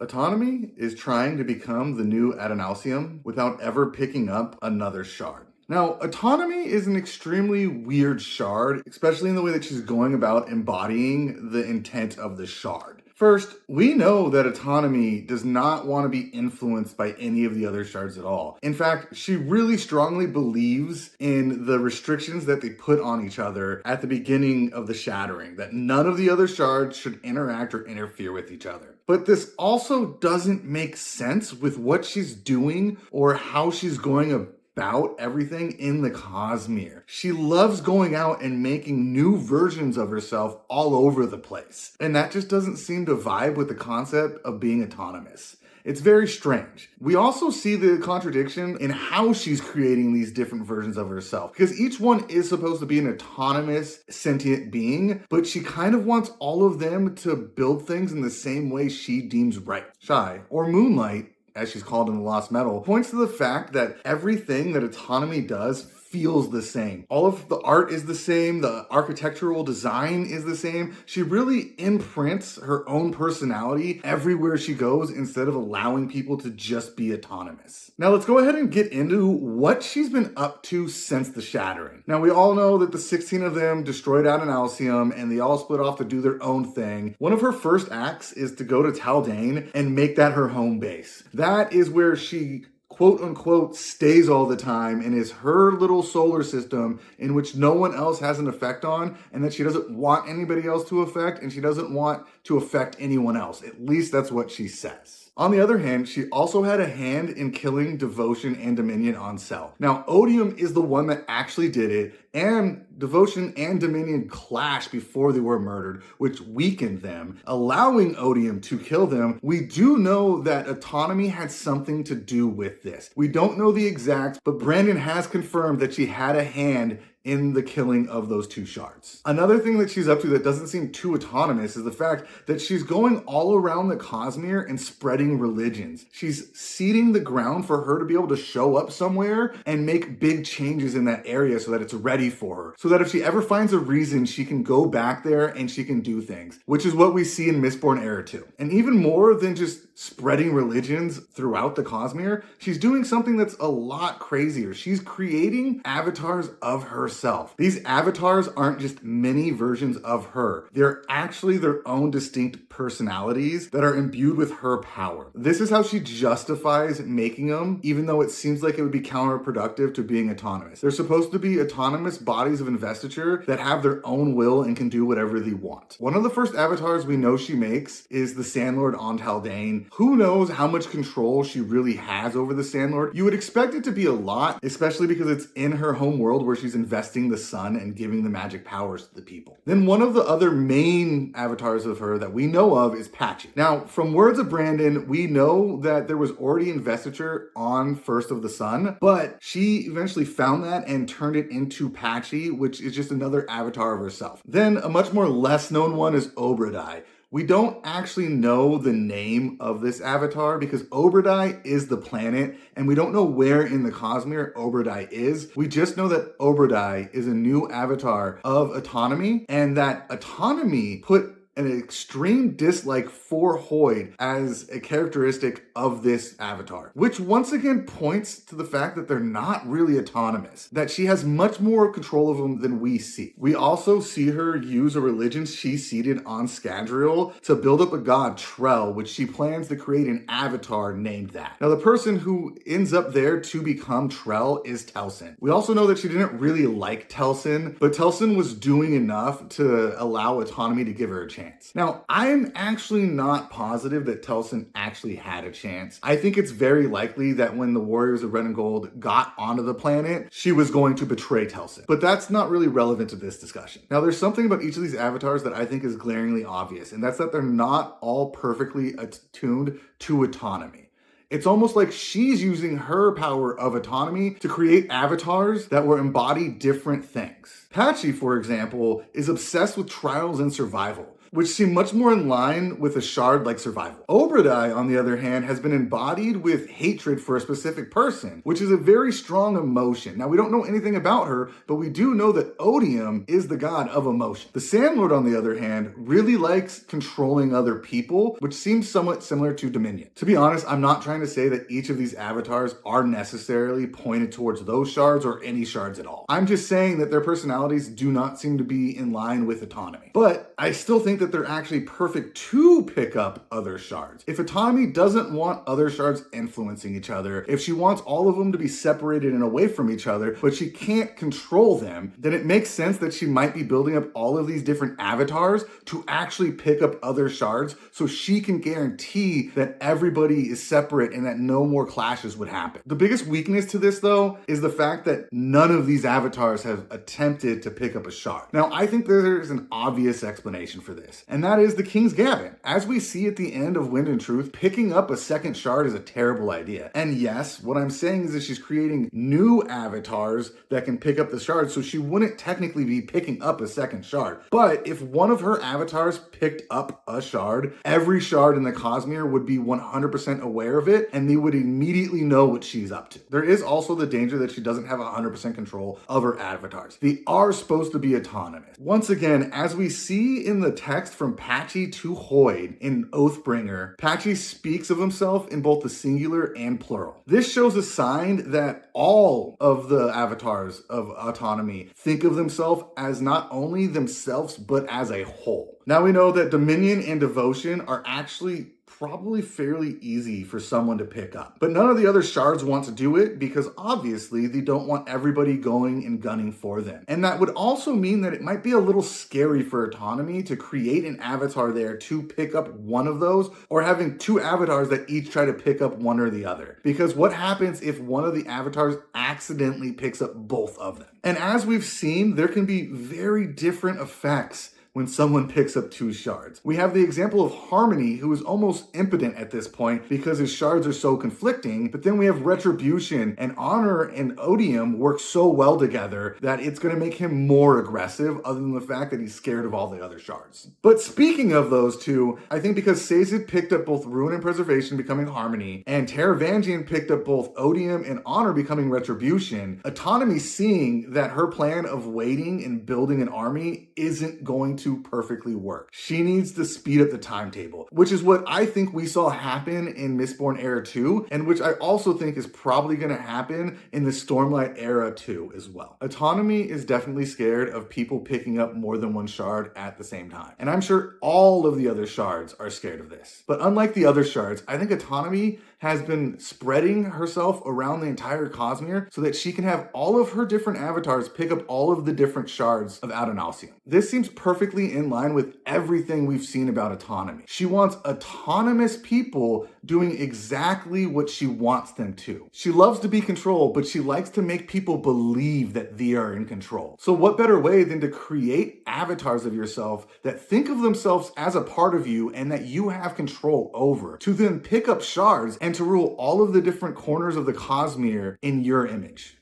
Autonomy is trying to become the new Adonalsium without ever picking up another shard. Now, Autonomy is an extremely weird shard, especially in the way that she's going about embodying the intent of the shard. First, we know that Autonomy does not want to be influenced by any of the other shards at all. In fact, she really strongly believes in the restrictions that they put on each other at the beginning of the Shattering, that none of the other shards should interact or interfere with each other. But this also doesn't make sense with what she's doing or how she's going about everything in the COSMERE. She loves going out and making new versions of herself all over the place. And that just doesn't seem to vibe with the concept of being autonomous. It's very strange. We also see the contradiction in how she's creating these different versions of herself, because each one is supposed to be an autonomous, sentient being, but she kind of wants all of them to build things in the same way she deems right. Shy, or Moonlight, as she's called in the Lost Metal, points to the fact that everything that Autonomy does feels the same. All of the art is the same, the architectural design is the same. She really imprints her own personality everywhere she goes instead of allowing people to just be autonomous. Now let's go ahead and get into what she's been up to since the Shattering. Now we all know that the 16 of them destroyed Adonalsium and they all split off to do their own thing. One of her first acts is to go to Taldain and make that her home base. That is where she quote unquote stays all the time and is her little solar system in which no one else has an effect on, and that she doesn't want anybody else to affect, and she doesn't want to affect anyone else. At least that's what she says. On the other hand, she also had a hand in killing Devotion and Dominion on Cell. Now, Odium is the one that actually did it, and Devotion and Dominion clashed before they were murdered, which weakened them, allowing Odium to kill them. We do know that Autonomy had something to do with this. We don't know the exacts, but Brandon has confirmed that she had a hand in the killing of those two shards. Another thing that she's up to that doesn't seem too autonomous is the fact that she's going all around the COSMERE and spreading religions. She's seeding the ground for her to be able to show up somewhere and make big changes in that area so that it's ready for her. So that if she ever finds a reason, she can go back there and she can do things, which is what we see in Mistborn Era 2. And even more than just spreading religions throughout the COSMERE, she's doing something that's a lot crazier. She's creating avatars of herself. These avatars aren't just mini versions of her. They're actually their own distinct personalities that are imbued with her power. This is how she justifies making them, even though it seems like it would be counterproductive to being autonomous. They're supposed to be autonomous bodies of investiture that have their own will and can do whatever they want. One of the first avatars we know she makes is the Sandlord on Taldain. Who knows how much control she really has over the Sandlord? You would expect it to be a lot, especially because it's in her home world where she's investing the sun and giving the magic powers to the people. Then one of the other main avatars of her that we know of is Patji. Now, from words of Brandon, we know that there was already investiture on First of the Sun, but she eventually found that and turned it into Patji, which is just another avatar of herself. Then a much more less known one is Obrodai. We don't actually know the name of this avatar because Obrodai is the planet, and we don't know where in the COSMERE Obrodai is. We just know that Obrodai is a new avatar of Autonomy, and that Autonomy put an extreme dislike for Hoyd as a characteristic of this avatar, which once again points to the fact that they're not really autonomous, that she has much more control of them than we see. We also see her use a religion she seeded on Scadrial to build up a god, Trell, which she plans to create an avatar named that. Now, the person who ends up there to become Trell is Telsin. We also know that she didn't really like Telsin, but Telsin was doing enough to allow Autonomy to give her a chance. Now, I'm actually not positive that Telsin actually had a chance. I think it's very likely that when the Warriors of Red and Gold got onto the planet, she was going to betray Telsin. But that's not really relevant to this discussion. Now, there's something about each of these avatars that I think is glaringly obvious, and that's that they're not all perfectly attuned to autonomy. It's almost like she's using her power of autonomy to create avatars that will embody different things. Patji, for example, is obsessed with trials and survival. which seem much more in line with a shard like survival. Obrodai, on the other hand, has been embodied with hatred for a specific person, which is a very strong emotion. Now, we don't know anything about her, but we do know that odium is the god of emotion. The Sandlord, on the other hand, really likes controlling other people, which seems somewhat similar to Dominion. To be honest, I'm not trying to say that each of these avatars are necessarily pointed towards those shards or any shards at all. I'm just saying that their personalities do not seem to be in line with Autonomy. But I still think that they're actually perfect to pick up other shards. If Autonomy doesn't want other shards influencing each other, if she wants all of them to be separated and away from each other, but she can't control them, then it makes sense that she might be building up all of these different avatars to actually pick up other shards so she can guarantee that everybody is separate and that no more clashes would happen. The biggest weakness to this, though, is the fact that none of these avatars have attempted to pick up a shard. Now, I think there's an obvious explanation for this, and that is the King's Gambit. As we see at the end of Wind and Truth, picking up a second shard is a terrible idea. And yes, what I'm saying is that she's creating new avatars that can pick up the shards, so she wouldn't technically be picking up a second shard. But if one of her avatars picked up a shard, every shard in the COSMERE would be 100% aware of it, and they would immediately know what she's up to. There is also the danger that she doesn't have 100% control of her avatars. They are supposed to be autonomous. Once again, as we see in the text from Patji to Hoyd in Oathbringer, Patji speaks of himself in both the singular and plural. This shows a sign that all of the avatars of Autonomy think of themselves as not only themselves, but as a whole. Now we know that Dominion and Devotion are actually probably fairly easy for someone to pick up. But none of the other shards want to do it because obviously they don't want everybody going and gunning for them. And that would also mean that it might be a little scary for Autonomy to create an avatar there to pick up one of those, or having two avatars that each try to pick up one or the other. Because what happens if one of the avatars accidentally picks up both of them? And as we've seen, there can be very different effects when someone picks up two shards. We have the example of Harmony, who is almost impotent at this point because his shards are so conflicting, but then we have Retribution, and Honor and Odium work so well together that it's going to make him more aggressive, other than the fact that he's scared of all the other shards. But speaking of those two, I think because Sazed picked up both Ruin and Preservation becoming Harmony, and Taravangian picked up both Odium and Honor becoming Retribution, Autonomy, seeing that her plan of waiting and building an army isn't going to perfectly work. She needs to speed up the timetable, which is what I think we saw happen in Mistborn Era 2, and which I also think is probably going to happen in the Stormlight Era 2 as well. Autonomy is definitely scared of people picking up more than one shard at the same time. And I'm sure all of the other shards are scared of this. But unlike the other shards, I think Autonomy has been spreading herself around the entire COSMERE so that she can have all of her different avatars pick up all of the different shards of Adonalsium. This seems perfectly in line with everything we've seen about Autonomy. She wants autonomous people doing exactly what she wants them to. She loves to be controlled, but she likes to make people believe that they are in control. So what better way than to create avatars of yourself that think of themselves as a part of you and that you have control over, to then pick up shards and to rule all of the different corners of the COSMERE in your image.